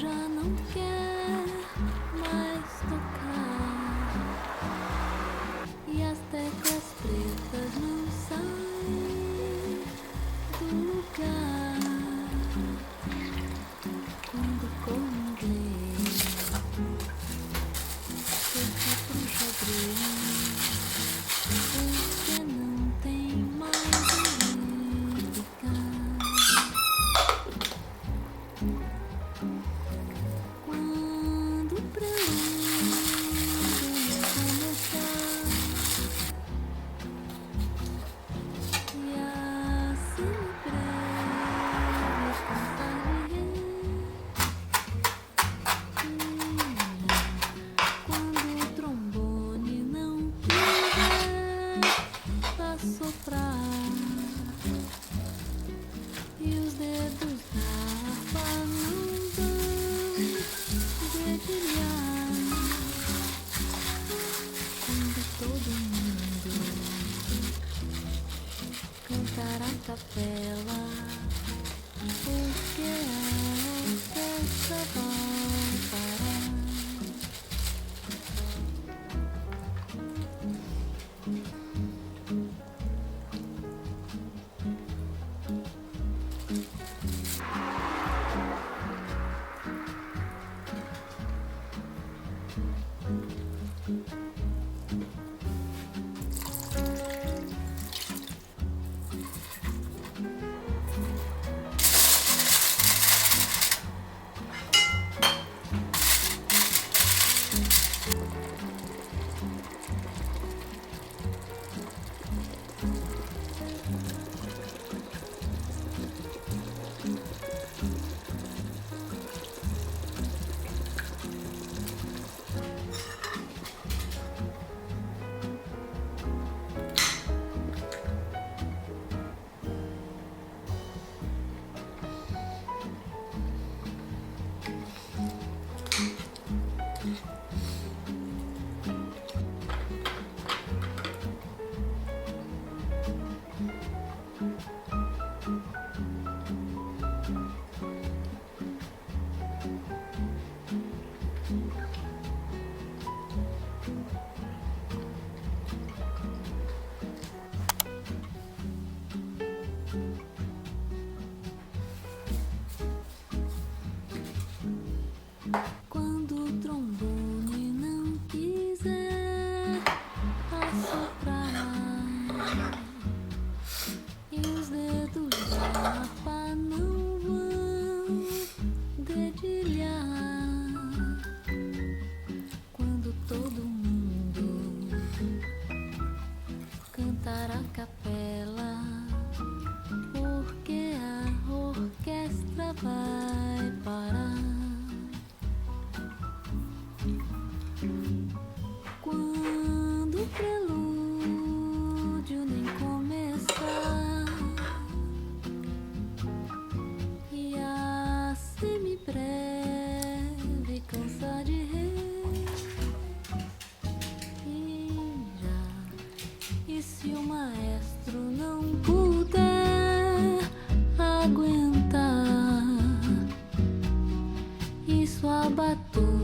já não quer mais tocar e as teclas pretas não saem do lugar. Quando convidei você pro xadrez, você não tem mais onde ficar. Quando o prelúdio começar e assim breve cantar de quando o trombone não quiser assoprar e os dedos da harpa não vão dedilhar, quando todo mundo cantar a capela, porque a orquestra vai parar. Quando o trombone não quiser assoprar e os dedos da harpa não vão dedilhar, quando todo mundo cantar a capela, porque a orquestra vai parar. Quando o prelúdio nem começar e a semibreve cansar de respirar, e se o maestro não puder aguentar, isso abatou